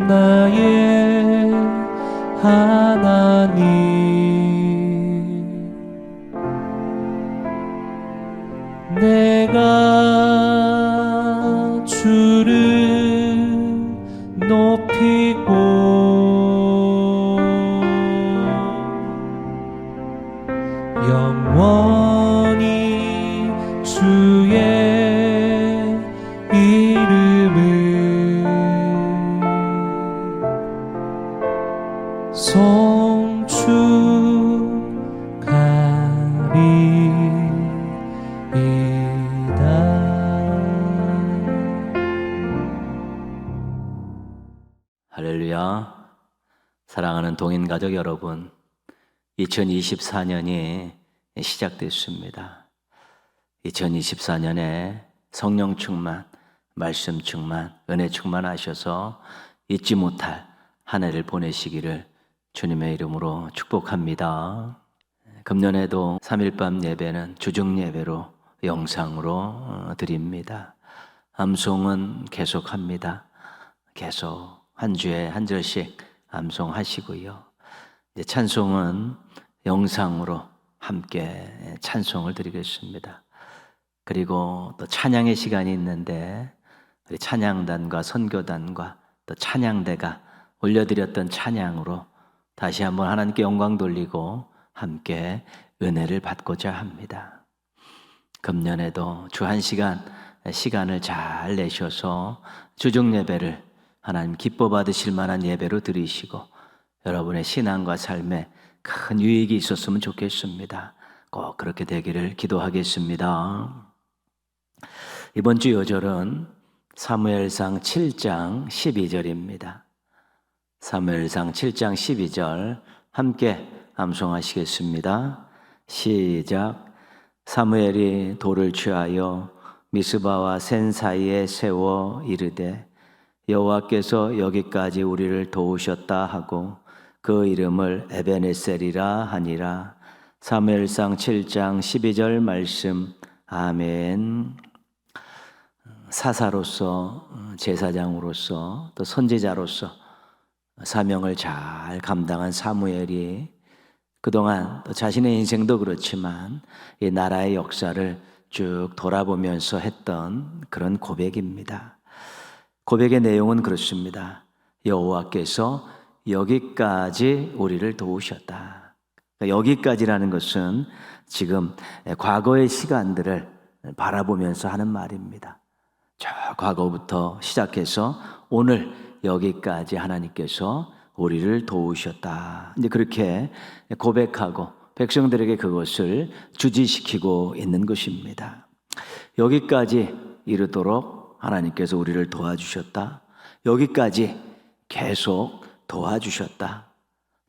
나의 하나님, 내가 주를 높이고 영원히 주의 이름을 송축하리이다. 할렐루야. 사랑하는 동인가족 여러분, 2024년이 시작됐습니다. 2024년에 성령 충만, 말씀 충만, 은혜 충만하셔서 잊지 못할 한 해를 보내시기를 주님의 이름으로 축복합니다. 금년에도 3일밤 예배는 주중 예배로 영상으로 드립니다. 암송은 계속합니다. 계속 한 주에 한 절씩 암송하시고요. 이제 찬송은 영상으로 함께 찬송을 드리겠습니다. 그리고 또 찬양의 시간이 있는데 우리 찬양단과 선교단과 또 찬양대가 올려드렸던 찬양으로 다시 한번 하나님께 영광 돌리고 함께 은혜를 받고자 합니다. 금년에도 주 한 시간을 잘 내셔서 주중 예배를 하나님 기뻐 받으실 만한 예배로 드리시고 여러분의 신앙과 삶에 큰 유익이 있었으면 좋겠습니다. 꼭 그렇게 되기를 기도하겠습니다. 이번 주 요절은 사무엘상 7장 12절입니다. 사무엘상 7장 12절 함께 암송하시겠습니다. 시작. 사무엘이 돌을 취하여 미스바와 센 사이에 세워 이르되 여호와께서 여기까지 우리를 도우셨다 하고 그 이름을 에베네셀이라 하니라. 사무엘상 7장 12절 말씀. 아멘. 사사로서, 제사장으로서, 또 선지자로서 사명을 잘 감당한 사무엘이 그동안 또 자신의 인생도 그렇지만 이 나라의 역사를 쭉 돌아보면서 했던 그런 고백입니다. 고백의 내용은 그렇습니다. 여호와께서 여기까지 우리를 도우셨다. 여기까지라는 것은 지금 과거의 시간들을 바라보면서 하는 말입니다. 저 과거부터 시작해서 오늘 여기까지 하나님께서 우리를 도우셨다. 이제 그렇게 고백하고 백성들에게 그것을 주지시키고 있는 것입니다. 여기까지 이르도록 하나님께서 우리를 도와주셨다. 여기까지 계속 도와주셨다.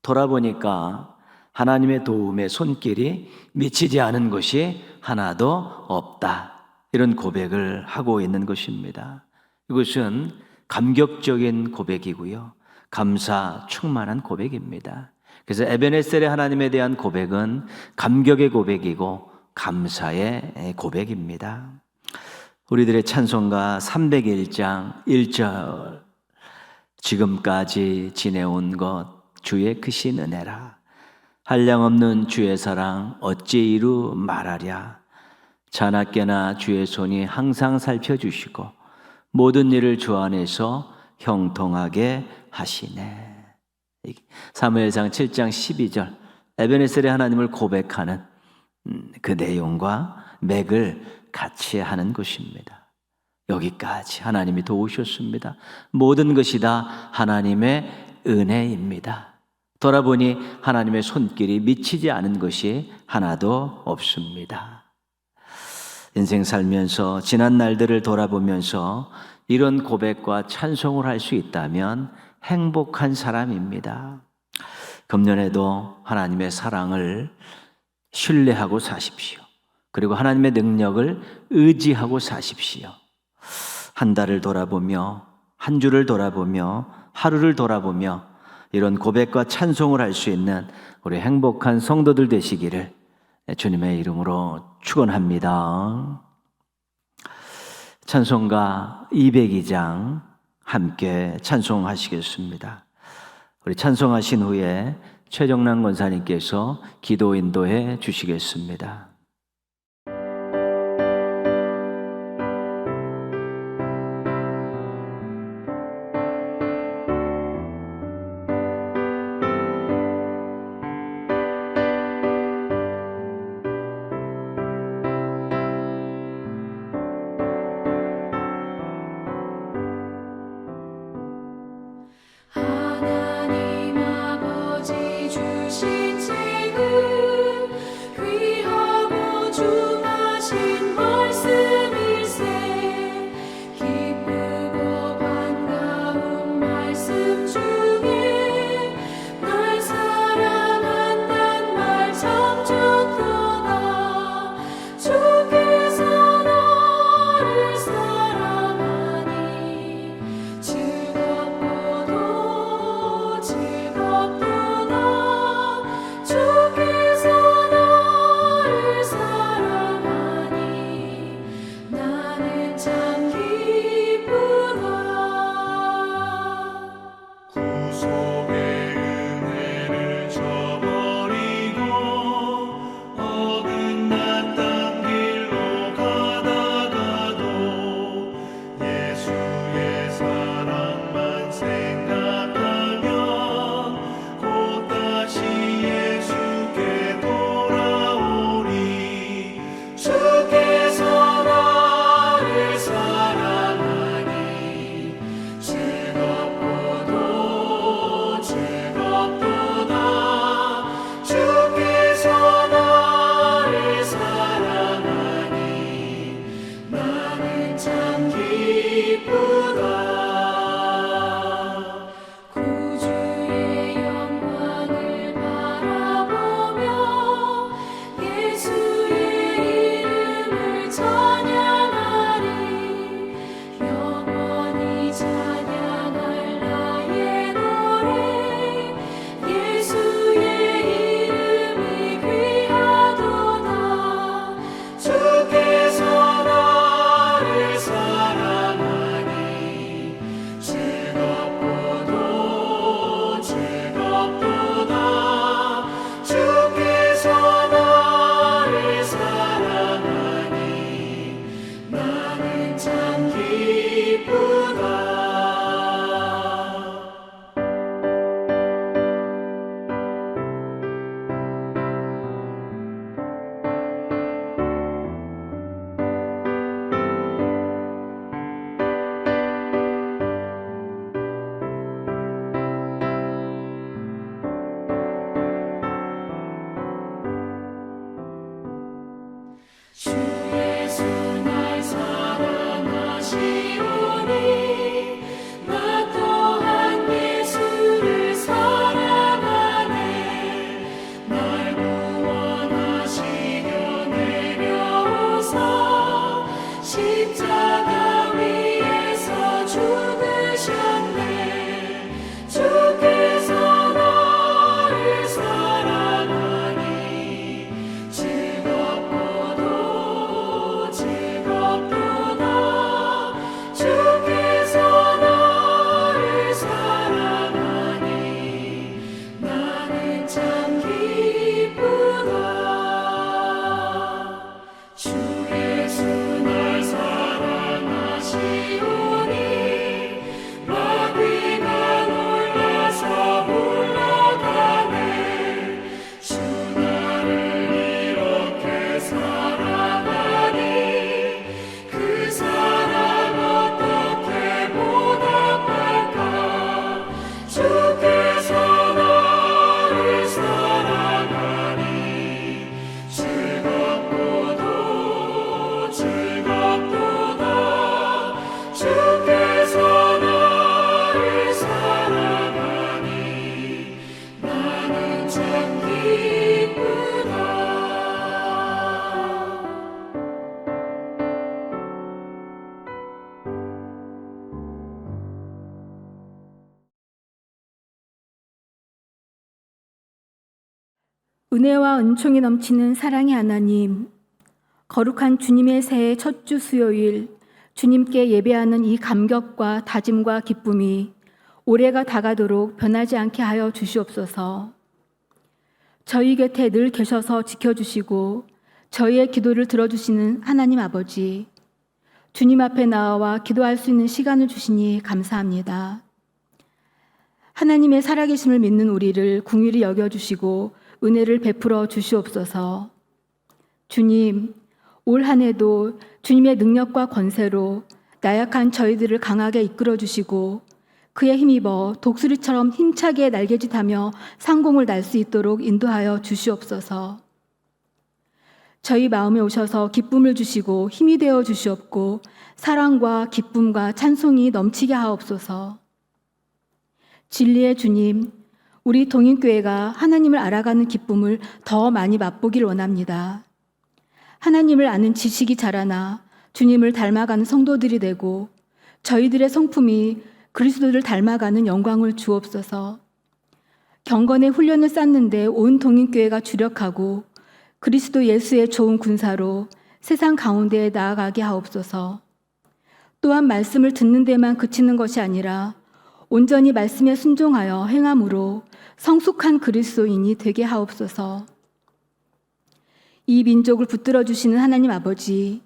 돌아보니까 하나님의 도움의 손길이 미치지 않은 것이 하나도 없다. 이런 고백을 하고 있는 것입니다. 이것은 감격적인 고백이고요. 감사 충만한 고백입니다. 그래서 에베네셀의 하나님에 대한 고백은 감격의 고백이고 감사의 고백입니다. 우리들의 찬송가 301장 1절. 지금까지 지내온 것 주의 크신 은혜라. 한량없는 주의 사랑 어찌 이루 말하랴. 자나깨나 주의 손이 항상 살펴주시고 모든 일을 주 안에서 형통하게 하시네. 사무엘상 7장 12절 에베네셀의 하나님을 고백하는 그 내용과 맥을 같이 하는 것입니다. 여기까지 하나님이 도우셨습니다. 모든 것이 다 하나님의 은혜입니다. 돌아보니 하나님의 손길이 미치지 않은 것이 하나도 없습니다. 인생 살면서 지난 날들을 돌아보면서 이런 고백과 찬송을 할 수 있다면 행복한 사람입니다. 금년에도 하나님의 사랑을 신뢰하고 사십시오. 그리고 하나님의 능력을 의지하고 사십시오. 한 달을 돌아보며, 한 주를 돌아보며, 하루를 돌아보며 이런 고백과 찬송을 할 수 있는 우리 행복한 성도들 되시기를 주님의 이름으로 축원합니다. 찬송가 202장 함께 찬송하시겠습니다. 우리 찬송하신 후에 최정란 권사님께서 기도 인도해 주시겠습니다. 하나님 아버지 주신 책은 귀하고 중하신 말씀일세. 기쁘고 반가운 말씀 중에 날 사랑한단 말 참 좋도다. 주께서 나를 사랑하니 즐겁도다. 주께서 나를 사랑하니 나는 참 기쁘다. 구속의 은혜를 저버리고 어긋났던 길로 가다가도 예수의 사랑만 생각하면 곧 다시 예수께 돌아오리. 주께서 나를 사랑하니 즐겁도다. 주께서 나를 사랑하니 나는 참 기쁘다. 구주의 영광을 바라보며 예수의 이름을 찬양하리. 영원히 찬양할 나의 노래. 예수의 이름이 귀하도다. 주께서 나를 사랑하니 즐겁도다. 주께서 나를 사랑하니 나는 참 기쁘다. 주 예수 날 사랑하시오니 나 또한 예수를 사랑하네. 날 구원하시려 내려오사 십자가 위에서 죽으셨네. 주께서 나를 사랑하니 즐겁도다. 주께서 나를 사랑하니 나는 참 기쁘다. 주 예수 날 사랑하시오니 마귀가 놀라서 물러가네. 주 나를 이렇게 사랑하니 그 사랑 어떻게 보답할까. 주께서 나를 사랑하니 즐겁도다. 주께서 나를 사랑하니 나는 참 기쁘다. 은혜와 은총이 넘치는 사랑의 하나님, 거룩한 주님의 새해 첫 주 수요일 주님께 예배하는 이 감격과 다짐과 기쁨이 올해가 다가도록 변하지 않게 하여 주시옵소서. 저희 곁에 늘 계셔서 지켜주시고 저희의 기도를 들어주시는 하나님 아버지, 주님 앞에 나와 기도할 수 있는 시간을 주시니 감사합니다. 하나님의 살아계심을 믿는 우리를 긍휼히 여겨주시고 은혜를 베풀어 주시옵소서. 주님, 올 한 해도 주님의 능력과 권세로 나약한 저희들을 강하게 이끌어 주시고 그에 힘입어 독수리처럼 힘차게 날개짓하며 상공을 날 수 있도록 인도하여 주시옵소서. 저희 마음에 오셔서 기쁨을 주시고 힘이 되어 주시옵고 사랑과 기쁨과 찬송이 넘치게 하옵소서. 진리의 주님, 우리 동인교회가 하나님을 알아가는 기쁨을 더 많이 맛보길 원합니다. 하나님을 아는 지식이 자라나 주님을 닮아가는 성도들이 되고 저희들의 성품이 그리스도를 닮아가는 영광을 주옵소서. 경건의 훈련을 쌓는데 온 동인교회가 주력하고 그리스도 예수의 좋은 군사로 세상 가운데에 나아가게 하옵소서. 또한 말씀을 듣는 데만 그치는 것이 아니라 온전히 말씀에 순종하여 행함으로 성숙한 그리스도인이 되게 하옵소서. 이 민족을 붙들어 주시는 하나님 아버지,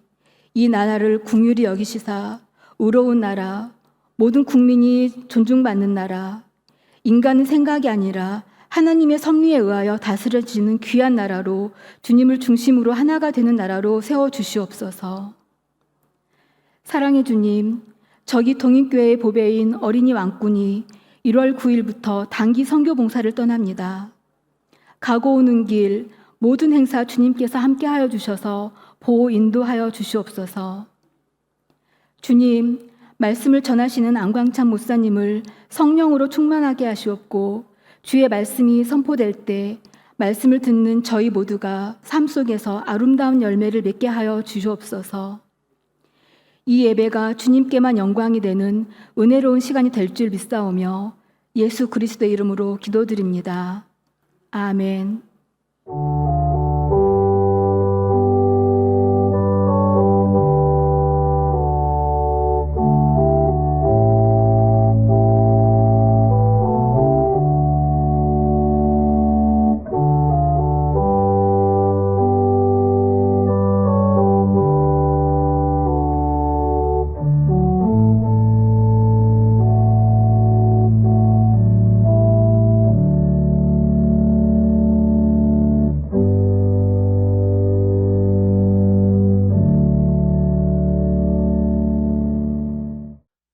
이 나라를 긍휼히 여기시사 의로운 나라, 모든 국민이 존중받는 나라, 인간의 생각이 아니라 하나님의 섭리에 의하여 다스려지는 귀한 나라로 주님을 중심으로 하나가 되는 나라로 세워주시옵소서. 사랑의 주님, 저기 동인교회의 보배인 어린이 왕꾼이 1월 9일부터 단기 선교 봉사를 떠납니다. 가고 오는 길 모든 행사 주님께서 함께하여 주셔서 보호 인도하여 주시옵소서. 주님, 말씀을 전하시는 안광찬 목사님을 성령으로 충만하게 하시옵고 주의 말씀이 선포될 때 말씀을 듣는 저희 모두가 삶 속에서 아름다운 열매를 맺게 하여 주시옵소서. 이 예배가 주님께만 영광이 되는 은혜로운 시간이 될 줄 믿사오며 예수 그리스도의 이름으로 기도드립니다. 아멘.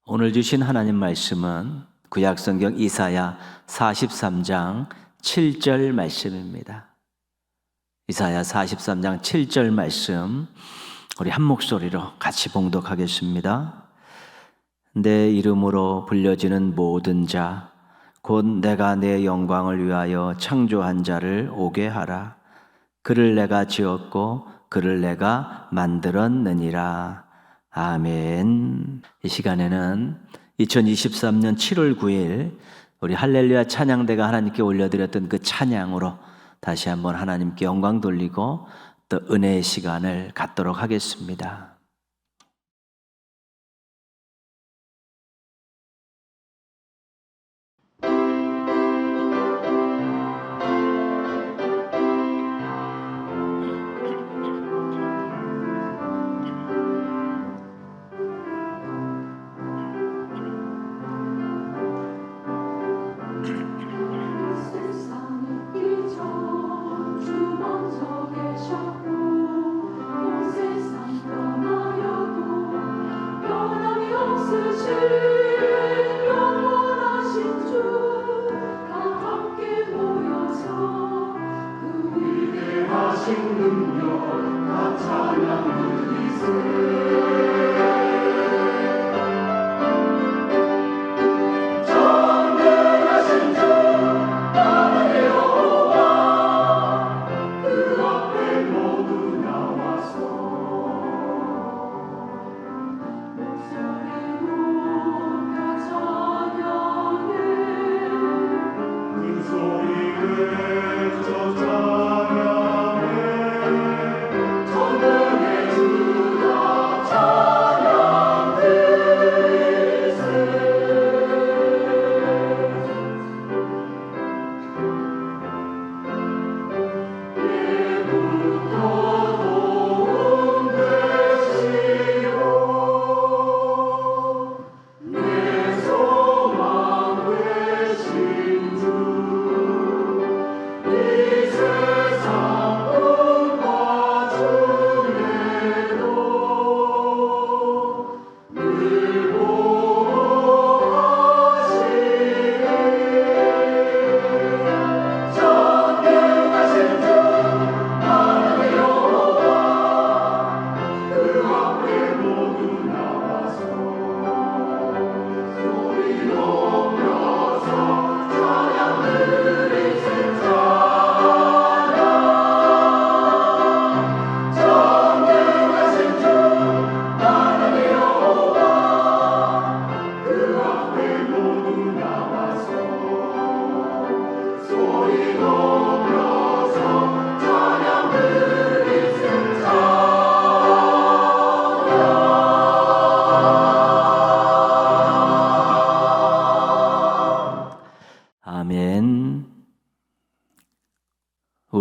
오늘 주신 하나님 말씀은 구약성경 이사야 43장 7절 말씀입니다. 이사야 43장 7절 말씀 우리 한 목소리로 같이 봉독하겠습니다. 내 이름으로 불려지는 모든 자 곧 내가 내 영광을 위하여 창조한 자를 오게 하라. 그를 내가 지었고 그를 내가 만들었느니라. 아멘. 이 시간에는 2023년 7월 9일 우리 할렐루야 찬양대가 하나님께 올려드렸던 그 찬양으로 다시 한번 하나님께 영광 돌리고 또 은혜의 시간을 갖도록 하겠습니다.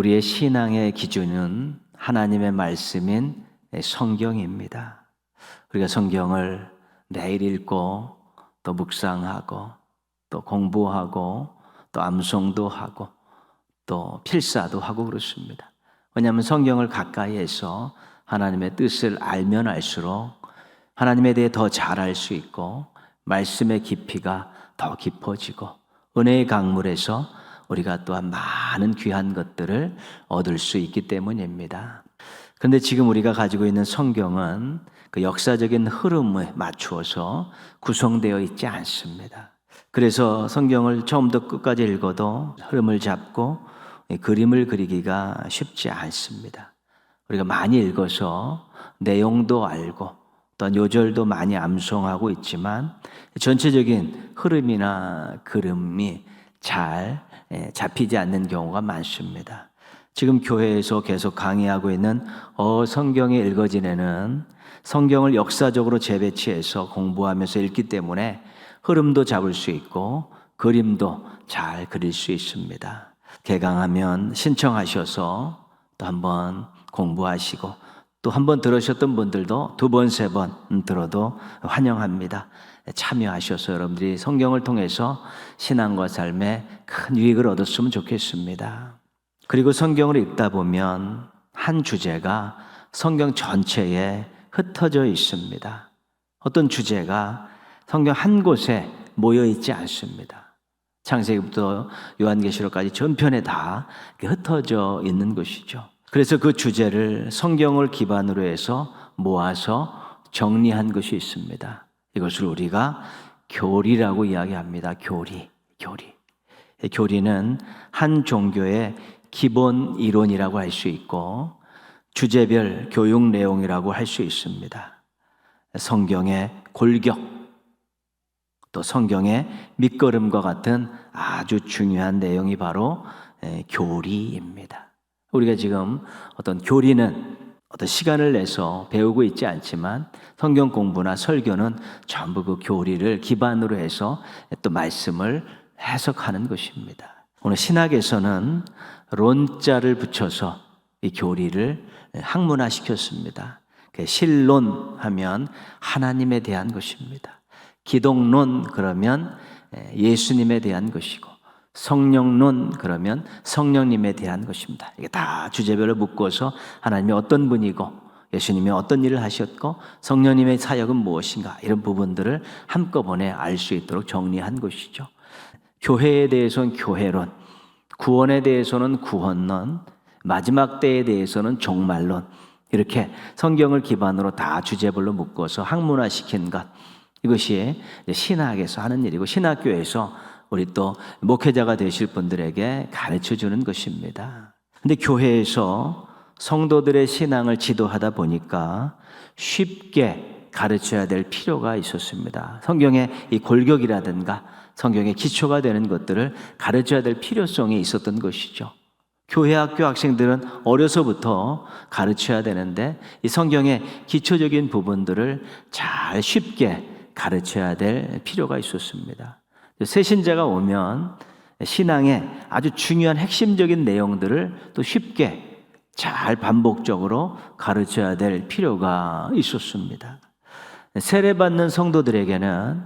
우리의 신앙의 기준은 하나님의 말씀인 성경입니다. 우리가 성경을 매일 읽고 또 묵상하고 또 공부하고 또 암송도 하고 또 필사도 하고 그렇습니다. 왜냐하면 성경을 가까이에서 하나님의 뜻을 알면 알수록 하나님에 대해 더 잘 알 수 있고 말씀의 깊이가 더 깊어지고 은혜의 강물에서 우리가 또한 많은 귀한 것들을 얻을 수 있기 때문입니다. 그런데 지금 우리가 가지고 있는 성경은 그 역사적인 흐름에 맞추어서 구성되어 있지 않습니다. 그래서 성경을 처음부터 끝까지 읽어도 흐름을 잡고 그림을 그리기가 쉽지 않습니다. 우리가 많이 읽어서 내용도 알고 또한 요절도 많이 암송하고 있지만 전체적인 흐름이나 그림이 잘 잡히지 않는 경우가 많습니다. 지금 교회에서 계속 강의하고 있는 성경에 읽어지내는 성경을 역사적으로 재배치해서 공부하면서 읽기 때문에 흐름도 잡을 수 있고 그림도 잘 그릴 수 있습니다. 개강하면 신청하셔서 또 한번 공부하시고 또 한번 들으셨던 분들도 두 번, 세 번 들어도 환영합니다. 참여하셔서 여러분들이 성경을 통해서 신앙과 삶에 큰 유익을 얻었으면 좋겠습니다. 그리고 성경을 읽다 보면 한 주제가 성경 전체에 흩어져 있습니다. 어떤 주제가 성경 한 곳에 모여 있지 않습니다. 창세기부터 요한계시록까지 전편에 다 흩어져 있는 것이죠. 그래서 그 주제를 성경을 기반으로 해서 모아서 정리한 것이 있습니다. 이것을 우리가 교리라고 이야기합니다. 교리. 교리는 한 종교의 기본 이론이라고 할 수 있고 주제별 교육 내용이라고 할 수 있습니다. 성경의 골격, 또 성경의 밑거름과 같은 아주 중요한 내용이 바로 교리입니다. 우리가 지금 어떤 교리는 어떤 시간을 내서 배우고 있지 않지만 성경 공부나 설교는 전부 그 교리를 기반으로 해서 또 말씀을 해석하는 것입니다. 오늘 신학에서는 론자를 붙여서 이 교리를 학문화시켰습니다. 신론하면 하나님에 대한 것입니다. 기독론 그러면 예수님에 대한 것이고 성령론 그러면 성령님에 대한 것입니다. 이게 다 주제별로 묶어서 하나님이 어떤 분이고 예수님이 어떤 일을 하셨고 성령님의 사역은 무엇인가 이런 부분들을 한꺼번에 알 수 있도록 정리한 것이죠. 교회에 대해서는 교회론, 구원에 대해서는 구원론, 마지막 때에 대해서는 종말론 이렇게 성경을 기반으로 다 주제별로 묶어서 학문화시킨 것 이것이 신학에서 하는 일이고 신학교에서 우리 또 목회자가 되실 분들에게 가르쳐 주는 것입니다. 근데 교회에서 성도들의 신앙을 지도하다 보니까 쉽게 가르쳐야 될 필요가 있었습니다. 성경의 이 골격이라든가 성경의 기초가 되는 것들을 가르쳐야 될 필요성이 있었던 것이죠. 교회 학교 학생들은 어려서부터 가르쳐야 되는데 이 성경의 기초적인 부분들을 잘 쉽게 가르쳐야 될 필요가 있었습니다. 새 신자가 오면 신앙의 아주 중요한 핵심적인 내용들을 또 쉽게 잘 반복적으로 가르쳐야 될 필요가 있었습니다. 세례받는 성도들에게는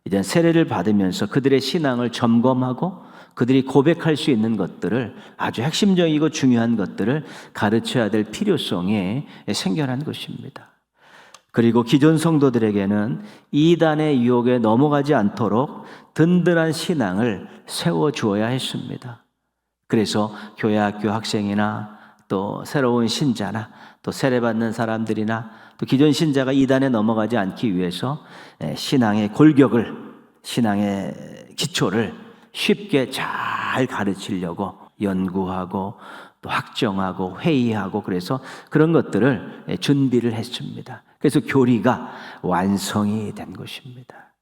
이제 세례를 받으면서 그들의 신앙을 점검하고 그들이 고백할 수 있는 것들을 아주 핵심적이고 중요한 것들을 가르쳐야 될 필요성이 생겨난 것입니다. 그리고 기존 성도들에게는 이단의 유혹에 넘어가지 않도록 든든한 신앙을 세워주어야 했습니다. 그래서 교회 학교 학생이나 또 새로운 신자나 또 세례받는 사람들이나 또 기존 신자가 이단에 넘어가지 않기 위해서 신앙의 골격을, 신앙의 기초를 쉽게 잘 가르치려고 연구하고 또 확정하고 회의하고 그래서 그런 것들을 준비를 했습니다. 그래서 교리가 완성이 된 것입니다.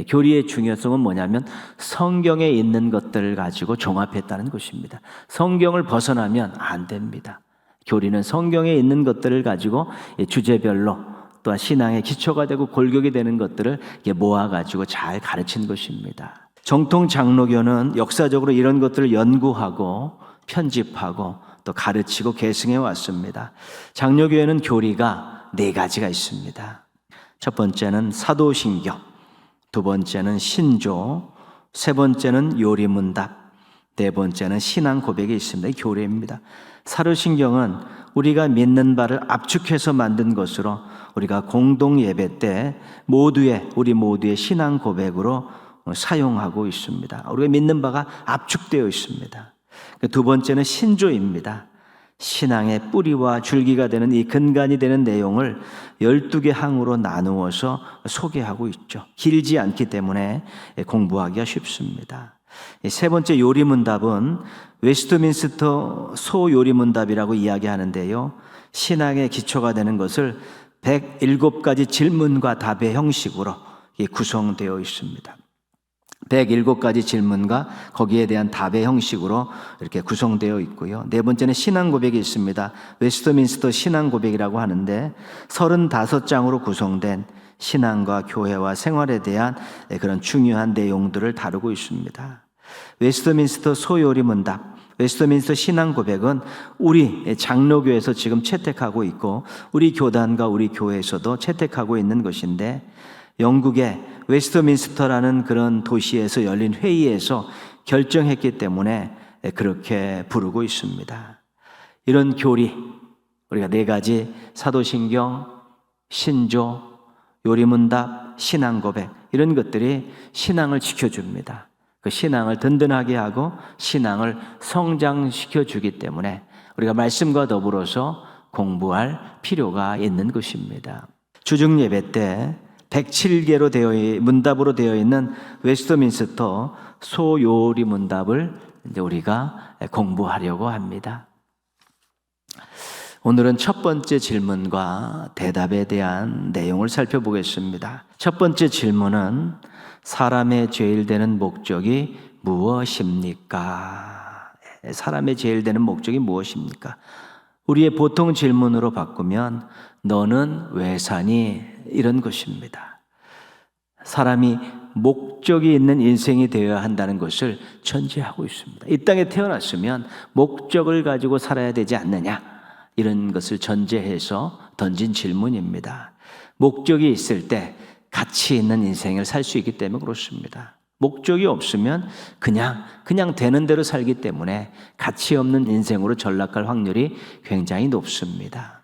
교리의 중요성은 뭐냐면 성경에 있는 것들을 가지고 종합했다는 것입니다. 성경을 벗어나면 안 됩니다. 교리는 성경에 있는 것들을 가지고 주제별로 또한 신앙의 기초가 되고 골격이 되는 것들을 모아가지고 잘 가르친 것입니다. 정통 장로교는 역사적으로 이런 것들을 연구하고 편집하고 또 가르치고 계승해 왔습니다. 장로교회는 교리가 4가지가 있습니다. 첫 번째는 사도신경, 두 번째는 신조, 세 번째는 요리문답, 네 번째는 신앙 고백이 있습니다. 이 교리입니다. 사도신경은 우리가 믿는 바를 압축해서 만든 것으로 우리가 공동 예배 때 우리 모두의 신앙 고백으로 사용하고 있습니다. 우리가 믿는 바가 압축되어 있습니다. 두 번째는 신조입니다. 신앙의 뿌리와 줄기가 되는 이 근간이 되는 내용을 12개 항으로 나누어서 소개하고 있죠. 길지 않기 때문에 공부하기가 쉽습니다. 세 번째 요리문답은 웨스트민스터 소요리문답이라고 이야기하는데요. 신앙의 기초가 되는 것을 107가지 질문과 답의 형식으로 구성되어 있습니다. 107가지 질문과 거기에 대한 답의 형식으로 이렇게 구성되어 있고요. 네 번째는 신앙 고백이 있습니다. 웨스트민스터 신앙 고백이라고 하는데 35장으로 구성된 신앙과 교회와 생활에 대한 그런 중요한 내용들을 다루고 있습니다. 웨스트민스터 소요리문답, 웨스트민스터 신앙 고백은 우리 장로교에서 지금 채택하고 있고 우리 교단과 우리 교회에서도 채택하고 있는 것인데 영국의 웨스트민스터라는 그런 도시에서 열린 회의에서 결정했기 때문에 그렇게 부르고 있습니다. 이런 교리, 우리가 4가지 사도신경, 신조, 요리문답, 신앙고백 이런 것들이 신앙을 지켜줍니다. 그 신앙을 든든하게 하고 신앙을 성장시켜 주기 때문에 우리가 말씀과 더불어서 공부할 필요가 있는 것입니다. 주중 예배 때 107개로 문답으로 되어 있는 웨스트민스터 소요리 문답을 이제 우리가 공부하려고 합니다. 오늘은 첫 번째 질문과 대답에 대한 내용을 살펴보겠습니다. 첫 번째 질문은 사람의 제일 되는 목적이 무엇입니까? 사람의 제일 되는 목적이 무엇입니까? 우리의 보통 질문으로 바꾸면 너는 왜 사니? 이런 것입니다. 사람이 목적이 있는 인생이 되어야 한다는 것을 전제하고 있습니다. 이 땅에 태어났으면 목적을 가지고 살아야 되지 않느냐? 이런 것을 전제해서 던진 질문입니다. 목적이 있을 때 가치 있는 인생을 살 수 있기 때문에 그렇습니다. 목적이 없으면 그냥 되는 대로 살기 때문에 가치 없는 인생으로 전락할 확률이 굉장히 높습니다.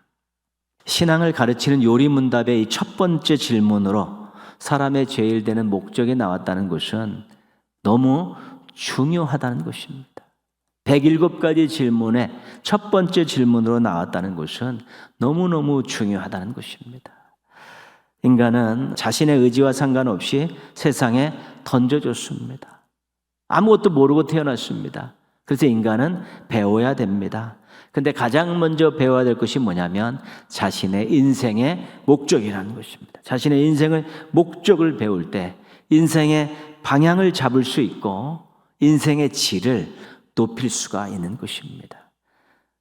신앙을 가르치는 요리문답의 이 첫 번째 질문으로 사람의 제일 되는 목적이 나왔다는 것은 너무 중요하다는 것입니다. 107가지 질문의 첫 번째 질문으로 나왔다는 것은 너무너무 중요하다는 것입니다. 인간은 자신의 의지와 상관없이 세상에 던져졌습니다. 아무것도 모르고 태어났습니다. 그래서 인간은 배워야 됩니다. 근데 가장 먼저 배워야 될 것이 뭐냐면 자신의 인생의 목적이라는 것입니다. 자신의 인생의 목적을 배울 때 인생의 방향을 잡을 수 있고 인생의 질을 높일 수가 있는 것입니다.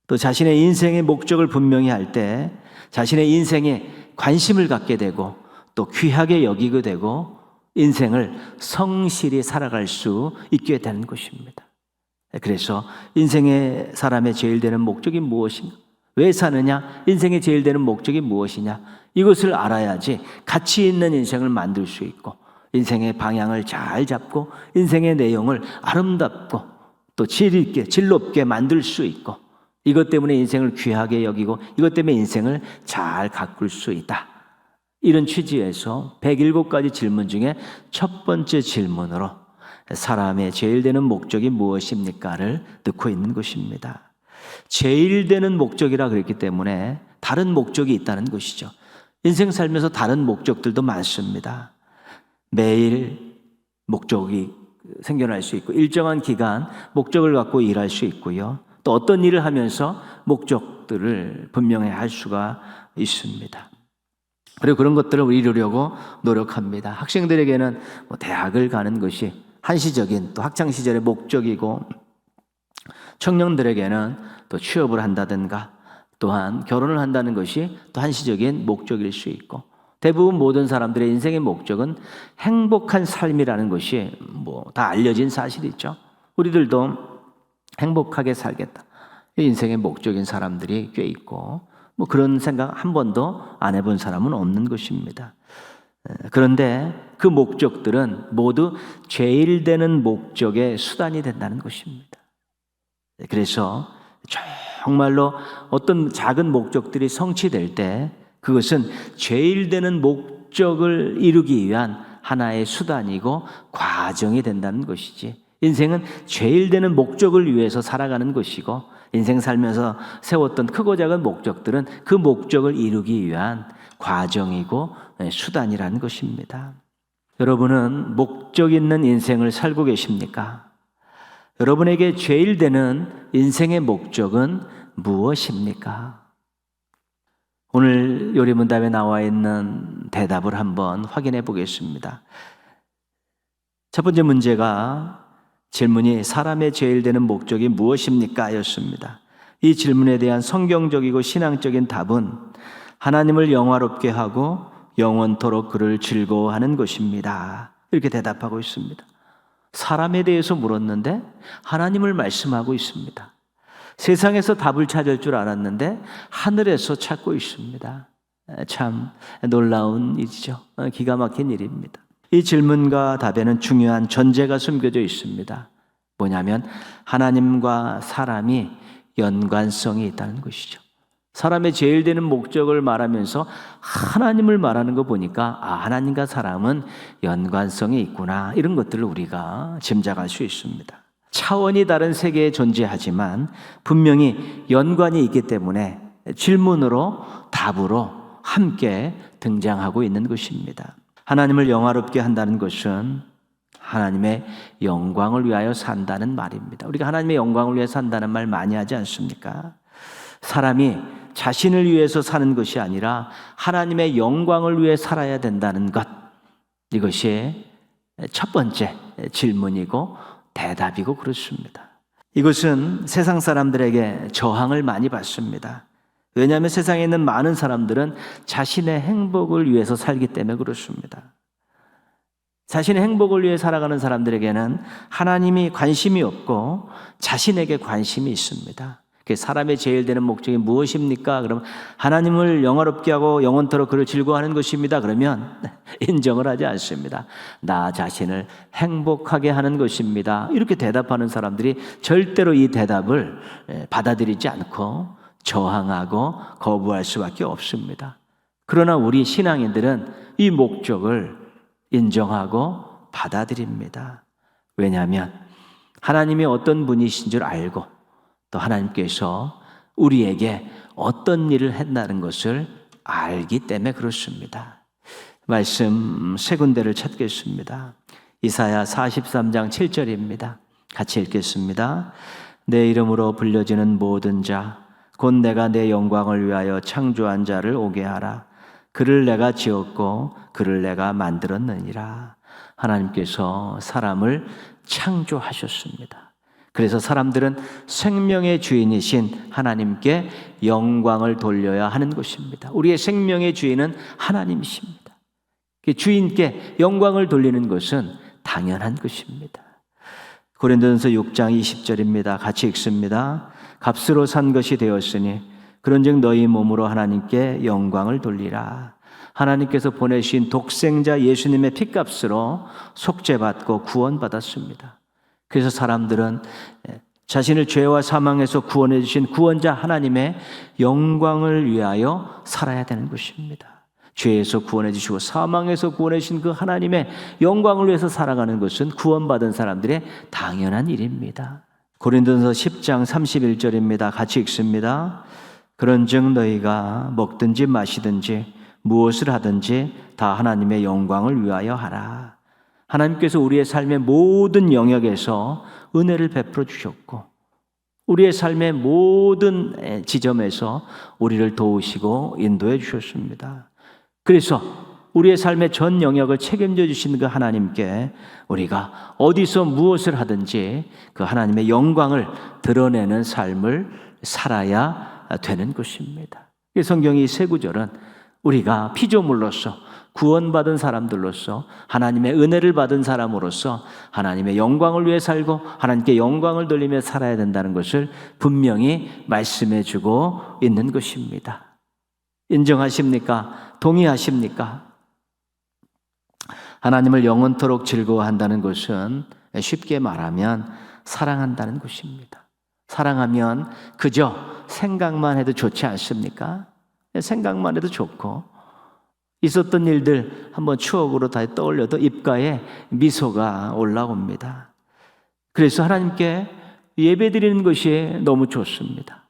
또 자신의 인생의 목적을 분명히 할 때 자신의 인생에 관심을 갖게 되고 또 귀하게 여기게 되고 인생을 성실히 살아갈 수 있게 되는 것입니다. 그래서 인생의 사람의 제일 되는 목적이 무엇인가? 왜 사느냐? 인생의 제일 되는 목적이 무엇이냐? 이것을 알아야지 가치 있는 인생을 만들 수 있고 인생의 방향을 잘 잡고 인생의 내용을 아름답고 또 질 높게 만들 수 있고 이것 때문에 인생을 귀하게 여기고 이것 때문에 인생을 잘 가꿀 수 있다. 이런 취지에서 107가지 질문 중에 첫 번째 질문으로 사람의 제일 되는 목적이 무엇입니까를 넣고 있는 것입니다. 제일 되는 목적이라 그랬기 때문에 다른 목적이 있다는 것이죠. 인생 살면서 다른 목적들도 많습니다. 매일 목적이 생겨날 수 있고 일정한 기간 목적을 갖고 일할 수 있고요. 또 어떤 일을 하면서 목적들을 분명히 할 수가 있습니다. 그리고 그런 것들을 이루려고 노력합니다. 학생들에게는 대학을 가는 것이 한시적인 또 학창시절의 목적이고 청년들에게는 또 취업을 한다든가 또한 결혼을 한다는 것이 또 한시적인 목적일 수 있고 대부분 모든 사람들의 인생의 목적은 행복한 삶이라는 것이 다 알려진 사실이죠. 우리들도 행복하게 살겠다. 인생의 목적인 사람들이 꽤 있고 뭐 그런 생각 한 번도 안 해본 사람은 없는 것입니다. 그런데 그 목적들은 모두 죄일 되는 목적의 수단이 된다는 것입니다. 그래서 정말로 어떤 작은 목적들이 성취될 때 그것은 죄일 되는 목적을 이루기 위한 하나의 수단이고 과정이 된다는 것이지, 인생은 죄일 되는 목적을 위해서 살아가는 것이고 인생 살면서 세웠던 크고 작은 목적들은 그 목적을 이루기 위한 과정이고 수단이라는 것입니다. 여러분은 목적 있는 인생을 살고 계십니까? 여러분에게 죄일 되는 인생의 목적은 무엇입니까? 오늘 요리문답에 나와 있는 대답을 한번 확인해 보겠습니다. 첫 번째 문제가 질문이 사람의 죄일 되는 목적이 무엇입니까? 였습니다. 이 질문에 대한 성경적이고 신앙적인 답은 하나님을 영화롭게 하고 영원토록 그를 즐거워하는 것입니다. 이렇게 대답하고 있습니다. 사람에 대해서 물었는데 하나님을 말씀하고 있습니다. 세상에서 답을 찾을 줄 알았는데 하늘에서 찾고 있습니다. 참 놀라운 일이죠. 기가 막힌 일입니다. 이 질문과 답에는 중요한 전제가 숨겨져 있습니다. 뭐냐면 하나님과 사람이 연관성이 있다는 것이죠. 사람의 제일 되는 목적을 말하면서 하나님을 말하는 거 보니까 하나님과 사람은 연관성이 있구나, 이런 것들을 우리가 짐작할 수 있습니다. 차원이 다른 세계에 존재하지만 분명히 연관이 있기 때문에 질문으로 답으로 함께 등장하고 있는 것입니다. 하나님을 영화롭게 한다는 것은 하나님의 영광을 위하여 산다는 말입니다. 우리가 하나님의 영광을 위해 산다는 말 많이 하지 않습니까? 사람이 자신을 위해서 사는 것이 아니라 하나님의 영광을 위해 살아야 된다는 것, 이것이 첫 번째 질문이고 대답이고 그렇습니다. 이것은 세상 사람들에게 저항을 많이 받습니다. 왜냐하면 세상에 있는 많은 사람들은 자신의 행복을 위해서 살기 때문에 그렇습니다. 자신의 행복을 위해 살아가는 사람들에게는 하나님이 관심이 없고 자신에게 관심이 있습니다. 사람의 제일 되는 목적이 무엇입니까? 그러면 하나님을 영화롭게 하고 영원토록 그를 즐거워하는 것입니다. 그러면 인정을 하지 않습니다. 나 자신을 행복하게 하는 것입니다. 이렇게 대답하는 사람들이 절대로 이 대답을 받아들이지 않고 저항하고 거부할 수밖에 없습니다. 그러나 우리 신앙인들은 이 목적을 인정하고 받아들입니다. 왜냐하면 하나님이 어떤 분이신 줄 알고 또 하나님께서 우리에게 어떤 일을 했다는 것을 알기 때문에 그렇습니다. 말씀 세 군데를 찾겠습니다. 이사야 43장 7절입니다. 같이 읽겠습니다. 내 이름으로 불려지는 모든 자 곧 내가 내 영광을 위하여 창조한 자를 오게 하라. 그를 내가 지었고 그를 내가 만들었느니라. 하나님께서 사람을 창조하셨습니다. 그래서 사람들은 생명의 주인이신 하나님께 영광을 돌려야 하는 것입니다. 우리의 생명의 주인은 하나님이십니다. 주인께 영광을 돌리는 것은 당연한 것입니다. 고린도전서 6장 20절입니다. 같이 읽습니다. 값으로 산 것이 되었으니 그런즉 너희 몸으로 하나님께 영광을 돌리라. 하나님께서 보내신 독생자 예수님의 피값으로 속죄받고 구원받았습니다. 그래서 사람들은 자신을 죄와 사망에서 구원해 주신 구원자 하나님의 영광을 위하여 살아야 되는 것입니다. 죄에서 구원해 주시고 사망에서 구원해 주신 그 하나님의 영광을 위해서 살아가는 것은 구원받은 사람들의 당연한 일입니다. 고린도전서 10장 31절입니다. 같이 읽습니다. 그런즉 너희가 먹든지 마시든지 무엇을 하든지 다 하나님의 영광을 위하여 하라. 하나님께서 우리의 삶의 모든 영역에서 은혜를 베풀어 주셨고 우리의 삶의 모든 지점에서 우리를 도우시고 인도해 주셨습니다. 그래서 우리의 삶의 전 영역을 책임져 주신 그 하나님께 우리가 어디서 무엇을 하든지 그 하나님의 영광을 드러내는 삶을 살아야 되는 것입니다. 성경의 세 구절은 우리가 피조물로서 구원받은 사람들로서 하나님의 은혜를 받은 사람으로서 하나님의 영광을 위해 살고 하나님께 영광을 돌리며 살아야 된다는 것을 분명히 말씀해 주고 있는 것입니다. 인정하십니까? 동의하십니까? 하나님을 영원토록 즐거워한다는 것은 쉽게 말하면 사랑한다는 것입니다. 사랑하면 그저 생각만 해도 좋지 않습니까? 생각만 해도 좋고 있었던 일들 한번 추억으로 다시 떠올려도 입가에 미소가 올라옵니다. 그래서 하나님께 예배드리는 것이 너무 좋습니다.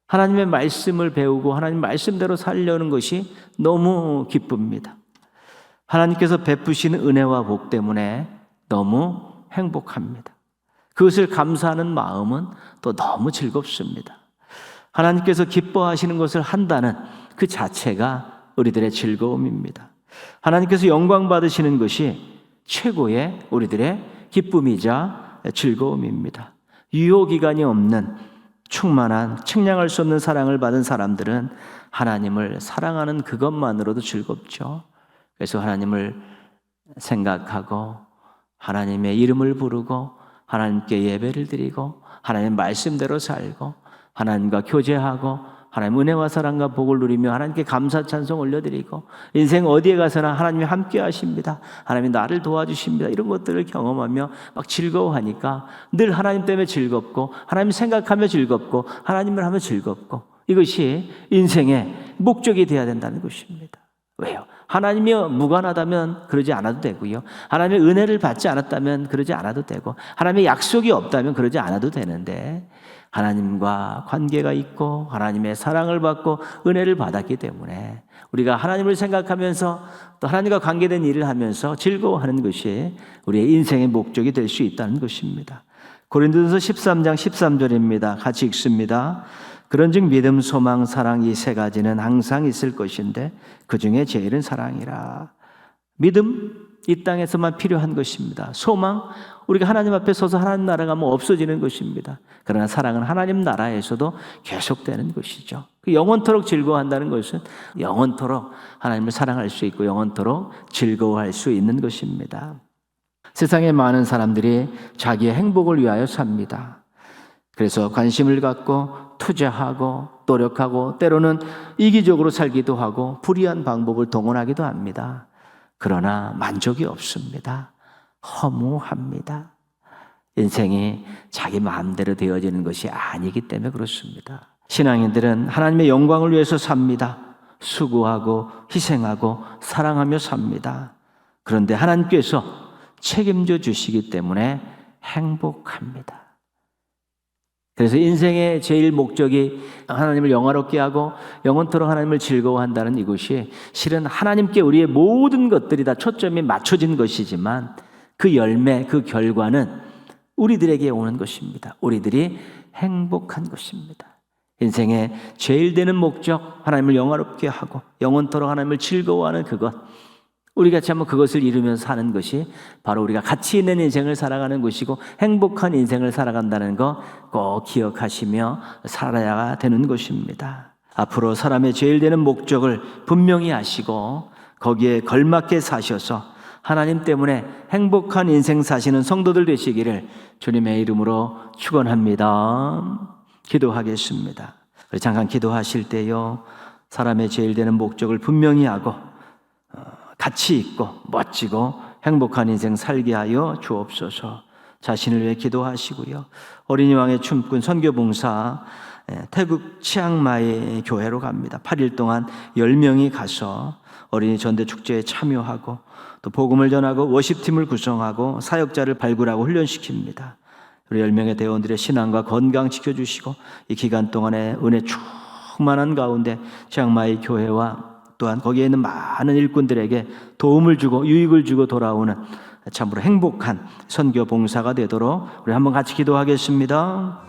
하나님의 말씀을 배우고 하나님 말씀대로 살려는 것이 너무 기쁩니다. 하나님께서 베푸시는 은혜와 복 때문에 너무 행복합니다. 그것을 감사하는 마음은 또 너무 즐겁습니다. 하나님께서 기뻐하시는 것을 한다는 그 자체가 우리들의 즐거움입니다. 하나님께서 영광 받으시는 것이 최고의 우리들의 기쁨이자 즐거움입니다. 유효기간이 없는 충만한 측량할 수 없는 사랑을 받은 사람들은 하나님을 사랑하는 그것만으로도 즐겁죠. 그래서 하나님을 생각하고 하나님의 이름을 부르고 하나님께 예배를 드리고 하나님의 말씀대로 살고 하나님과 교제하고 하나님 은혜와 사랑과 복을 누리며 하나님께 감사 찬송 올려드리고 인생 어디에 가서나 하나님이 함께 하십니다. 하나님이 나를 도와주십니다. 이런 것들을 경험하며 막 즐거워하니까 늘 하나님 때문에 즐겁고 하나님 생각하며 즐겁고 하나님을 하며 즐겁고 이것이 인생의 목적이 되어야 된다는 것입니다. 왜요? 하나님이 무관하다면 그러지 않아도 되고요. 하나님의 은혜를 받지 않았다면 그러지 않아도 되고 하나님의 약속이 없다면 그러지 않아도 되는데 하나님과 관계가 있고 하나님의 사랑을 받고 은혜를 받았기 때문에 우리가 하나님을 생각하면서 또 하나님과 관계된 일을 하면서 즐거워하는 것이 우리의 인생의 목적이 될 수 있다는 것입니다. 고린도전서 13장 13절입니다. 같이 읽습니다. 그런즉 믿음, 소망, 사랑 이 세 가지는 항상 있을 것인데 그 중에 제일은 사랑이라. 믿음, 이 땅에서만 필요한 것입니다. 소망, 우리가 하나님 앞에 서서 하나님 나라가 뭐 없어지는 것입니다. 그러나 사랑은 하나님 나라에서도 계속되는 것이죠. 영원토록 즐거워한다는 것은 영원토록 하나님을 사랑할 수 있고 영원토록 즐거워할 수 있는 것입니다. 세상에 많은 사람들이 자기의 행복을 위하여 삽니다. 그래서 관심을 갖고 투자하고 노력하고 때로는 이기적으로 살기도 하고 불의한 방법을 동원하기도 합니다. 그러나 만족이 없습니다. 허무합니다. 인생이 자기 마음대로 되어지는 것이 아니기 때문에 그렇습니다. 신앙인들은 하나님의 영광을 위해서 삽니다. 수고하고 희생하고 사랑하며 삽니다. 그런데 하나님께서 책임져 주시기 때문에 행복합니다. 그래서 인생의 제일 목적이 하나님을 영화롭게 하고 영원토록 하나님을 즐거워한다는 이것이 실은 하나님께 우리의 모든 것들이 다 초점이 맞춰진 것이지만 그 열매, 그 결과는 우리들에게 오는 것입니다. 우리들이 행복한 것입니다. 인생의 제일 되는 목적, 하나님을 영화롭게 하고 영원토록 하나님을 즐거워하는 그것, 우리 같이 한번 그것을 이루면서 사는 것이 바로 우리가 가치 있는 인생을 살아가는 것이고 행복한 인생을 살아간다는 거 꼭 기억하시며 살아야 되는 것입니다. 앞으로 사람의 제일 되는 목적을 분명히 아시고 거기에 걸맞게 사셔서 하나님 때문에 행복한 인생 사시는 성도들 되시기를 주님의 이름으로 축원합니다. 기도하겠습니다. 잠깐 기도하실 때요, 사람의 제일 되는 목적을 분명히 하고 가치 있고 멋지고 행복한 인생 살게 하여 주옵소서. 자신을 위해 기도하시고요. 어린이 왕의 춤꾼 선교봉사 태국 치앙마이 교회로 갑니다. 8일 동안 10명이 가서 어린이 전대 축제에 참여하고 또 복음을 전하고 워십팀을 구성하고 사역자를 발굴하고 훈련시킵니다. 우리 10명의 대원들의 신앙과 건강 지켜주시고 이 기간 동안에 은혜 충만한 가운데 치앙마이 교회와 또한 거기에 있는 많은 일꾼들에게 도움을 주고 유익을 주고 돌아오는 참으로 행복한 선교 봉사가 되도록 우리 한번 같이 기도하겠습니다.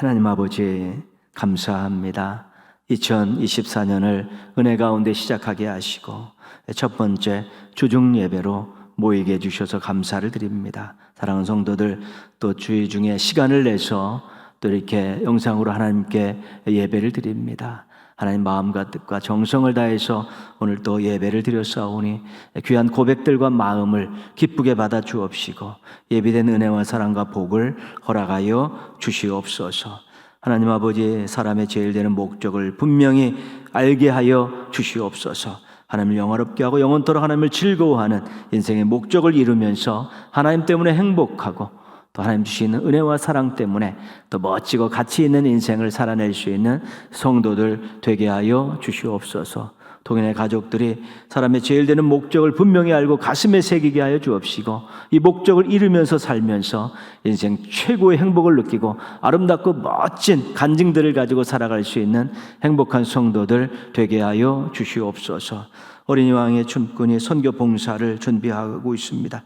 하나님 아버지 감사합니다. 2024년을 은혜 가운데 시작하게 하시고 첫 번째 주중 예배로 모이게 해주셔서 감사를 드립니다. 사랑하는 성도들, 또 주의 중에 시간을 내서 또 이렇게 영상으로 하나님께 예배를 드립니다. 하나님 마음과 뜻과 정성을 다해서 오늘 또 예배를 드렸사오니 귀한 고백들과 마음을 기쁘게 받아 주옵시고 예비된 은혜와 사랑과 복을 허락하여 주시옵소서. 하나님 아버지, 사람의 제일 되는 목적을 분명히 알게 하여 주시옵소서. 하나님을 영화롭게 하고 영원토록 하나님을 즐거워하는 인생의 목적을 이루면서 하나님 때문에 행복하고 또 하나님 주시는 은혜와 사랑 때문에 또 멋지고 가치 있는 인생을 살아낼 수 있는 성도들 되게 하여 주시옵소서. 동행의 가족들이 사람의 제일 되는 목적을 분명히 알고 가슴에 새기게 하여 주옵시고 이 목적을 이루면서 살면서 인생 최고의 행복을 느끼고 아름답고 멋진 간증들을 가지고 살아갈 수 있는 행복한 성도들 되게 하여 주시옵소서. 어린이 왕의 춤꾼이 선교 봉사를 준비하고 있습니다.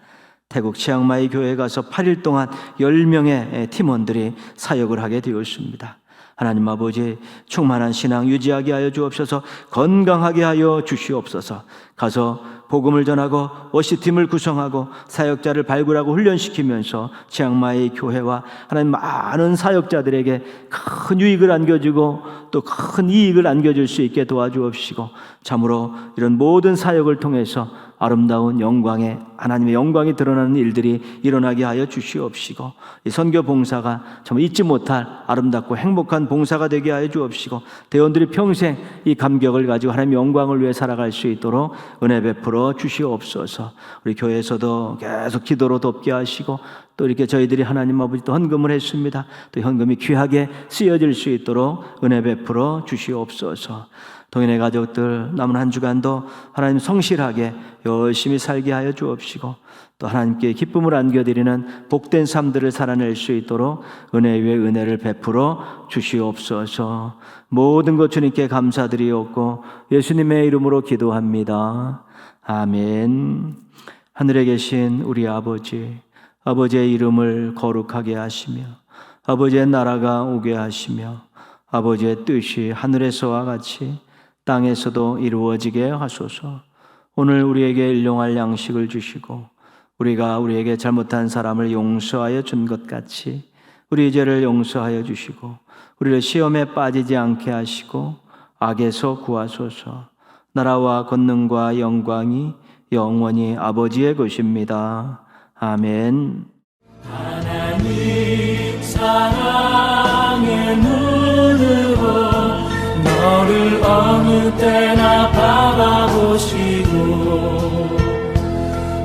태국 치앙마이 교회에 가서 8일 동안 10명의 팀원들이 사역을 하게 되었습니다. 하나님 아버지, 충만한 신앙 유지하게 하여 주옵소서. 건강하게 하여 주시옵소서. 가서 복음을 전하고 워시팀을 구성하고 사역자를 발굴하고 훈련시키면서 치앙마이 교회와 하나님 많은 사역자들에게 큰 유익을 안겨주고 또 큰 이익을 안겨줄 수 있게 도와주옵시고 참으로 이런 모든 사역을 통해서 아름다운 영광의 하나님의 영광이 드러나는 일들이 일어나게 하여 주시옵시고 이 선교 봉사가 정말 잊지 못할 아름답고 행복한 봉사가 되게 하여 주옵시고 대원들이 평생 이 감격을 가지고 하나님의 영광을 위해 살아갈 수 있도록 은혜 베풀어 주시옵소서. 우리 교회에서도 계속 기도로 돕게 하시고 또 이렇게 저희들이 하나님 아버지 또 헌금을 했습니다. 또 헌금이 귀하게 쓰여질 수 있도록 은혜 베풀어 주시옵소서. 동행의 가족들 남은 한 주간도 하나님 성실하게 열심히 살게 하여 주옵시고 또 하나님께 기쁨을 안겨드리는 복된 삶들을 살아낼 수 있도록 은혜 위에 은혜를 베풀어 주시옵소서. 모든 것 주님께 감사드리옵고 예수님의 이름으로 기도합니다. 아멘. 하늘에 계신 우리 아버지, 아버지의 이름을 거룩하게 하시며 아버지의 나라가 오게 하시며 아버지의 뜻이 하늘에서와 같이 땅에서도 이루어지게 하소서. 오늘 우리에게 일용할 양식을 주시고 우리가 우리에게 잘못한 사람을 용서하여 준 것 같이 우리 죄를 용서하여 주시고 우리를 시험에 빠지지 않게 하시고 악에서 구하소서. 나라와 권능과 영광이 영원히 아버지의 것입니다. 아멘. 하나님 사랑의 눈으로 너를 어느 때나 바라보시고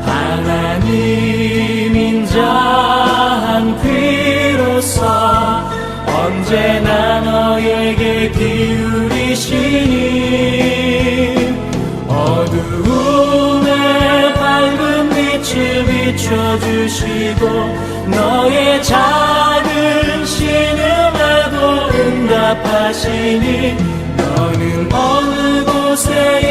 하나님 인자한 귀로서 언제나 너에게 기울이시니 어두움에 밝은 빛을 비춰주시고 너의 작은 신음에도 응답하시니 너는 어느 곳에